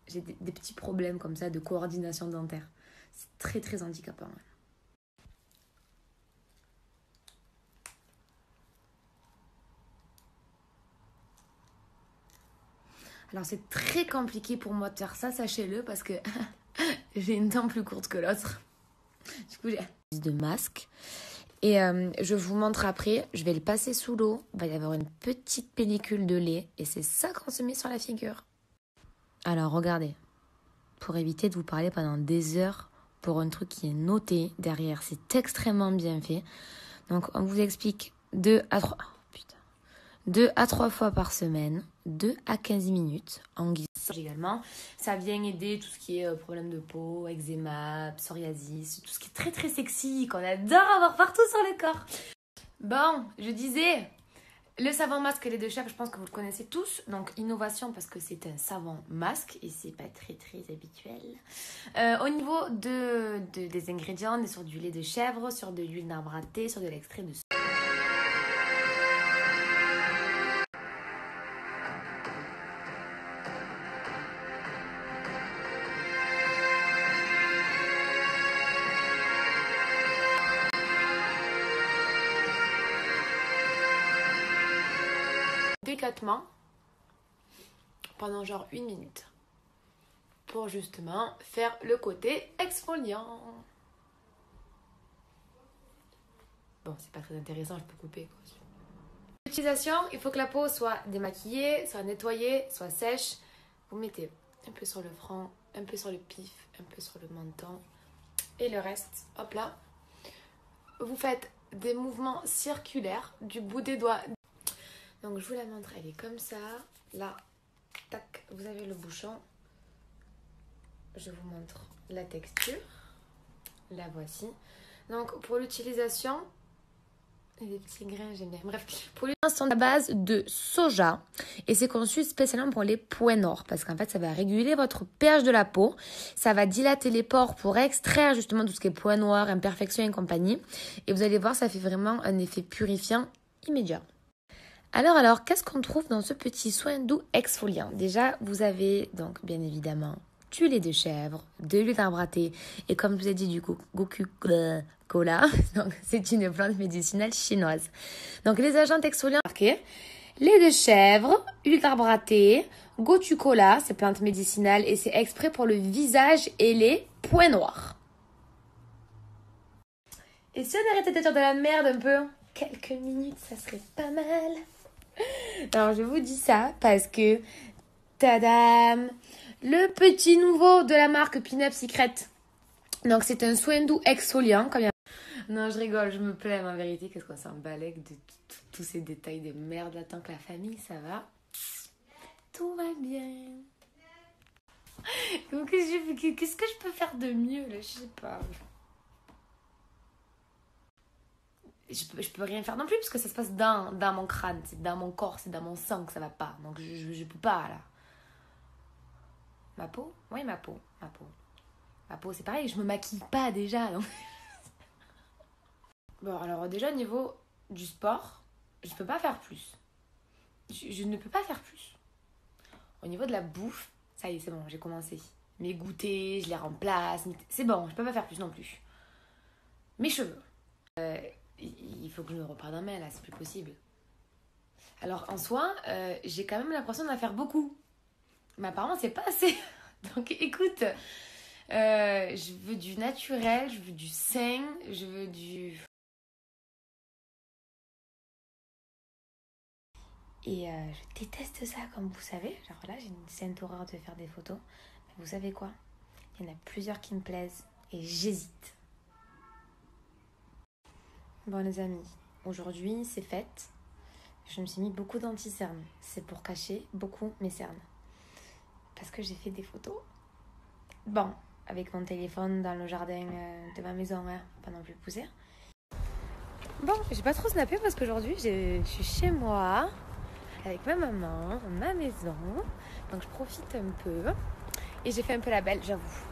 j'ai des petits problèmes comme ça de coordination dentaire. C'est très très handicapant. Ouais. Alors c'est très compliqué pour moi de faire ça, sachez-le, parce que j'ai une dent plus courte que l'autre. Du coup, j'ai de masque. Et je vous montre après, je vais le passer sous l'eau. Il va y avoir une petite pellicule de lait. Et c'est ça qu'on se met sur la figure. Alors, regardez. Pour éviter de vous parler pendant des heures pour un truc qui est noté derrière. C'est extrêmement bien fait. Donc, on vous explique 2 à 3 fois par semaine, 2 à 15 minutes en guise. Également, ça vient aider tout ce qui est problème de peau, eczéma, psoriasis, tout ce qui est très très sexy, qu'on adore avoir partout sur le corps. Bon, je disais, le savon masque lait de chèvre, je pense que vous le connaissez tous. Donc, innovation parce que c'est un savon masque et c'est pas très très habituel. Au niveau des ingrédients, on est sur du lait de chèvre, sur de l'huile d'arbre à thé, sur de l'extrait de délicatement pendant genre 1 minute pour justement faire le côté exfoliant. Bon, c'est pas très intéressant, je peux couper quoi. L'utilisation, il faut que la peau soit démaquillée, soit nettoyée, soit sèche. Vous mettez un peu sur le front, un peu sur le pif, un peu sur le menton et le reste, hop là. Vous faites des mouvements circulaires du bout des doigts. Donc je vous la montre, elle est comme ça. Là, tac, vous avez le bouchon. Je vous montre la texture. La voici. Donc pour l'utilisation, il y a des petits grains, j'aime bien. Bref, pour l'utilisation, c'est à base de soja. Et c'est conçu spécialement pour les points noirs. Parce qu'en fait, ça va réguler votre pH de la peau. Ça va dilater les pores pour extraire justement tout ce qui est points noirs, imperfections et compagnie. Et vous allez voir, ça fait vraiment un effet purifiant immédiat. Alors, qu'est-ce qu'on trouve dans ce petit soin doux exfoliant? Déjà, vous avez donc bien évidemment du lait de chèvre, de l'huile d'arbre à thé et comme je vous ai dit du coup, Gotu Kola, donc c'est une plante médicinale chinoise. Donc les agents exfoliants marqués, lait de chèvre, huile d'arbre à thé, Gotu Kola, c'est plante médicinale et c'est exprès pour le visage et les points noirs. Et si on arrêtait d'être de la merde un peu? Quelques minutes, ça serait pas mal. Alors, je vous dis ça parce que, tadam, le petit nouveau de la marque Pin-Up Secret. Donc, c'est un soin doux exfoliant. Non, je rigole, je me plains en vérité. Qu'est-ce qu'on s'en balèque de tous ces détails de merde là. Tant que la famille, ça va. Tout va bien. Donc, qu'est-ce que je peux faire de mieux là? Je sais pas. Je peux rien faire non plus parce que ça se passe dans mon crâne, c'est dans mon corps, c'est dans mon sang que ça va pas. Donc je peux pas là. Ma peau? Oui, ma peau. Ma peau, c'est pareil, je me maquille pas déjà. Donc... Bon, alors déjà au niveau du sport, je peux pas faire plus. Je ne peux pas faire plus. Au niveau de la bouffe, ça y est, c'est bon, j'ai commencé. Mes goûters, je les remplace. C'est bon, je peux pas faire plus non plus. Mes cheveux. Il faut que je me reprenne en main là, c'est plus possible. Alors en soi, j'ai quand même l'impression d'en faire beaucoup. Mais apparemment c'est pas assez. Donc écoute, je veux du naturel, je veux du sain, je veux du... Et je déteste ça comme vous savez. Genre là j'ai une sainte horreur de faire des photos. Mais vous savez quoi? Il y en a plusieurs qui me plaisent et j'hésite. Bon les amis, aujourd'hui c'est fête. Je me suis mis beaucoup d'anti-cernes. C'est pour cacher beaucoup mes cernes. Parce que j'ai fait des photos. Bon, avec mon téléphone dans le jardin de ma maison, hein, pas non plus pousser. Bon, j'ai pas trop snappé parce qu'aujourd'hui je suis chez moi, avec ma maman, ma maison. Donc je profite un peu. Et j'ai fait un peu la belle, j'avoue.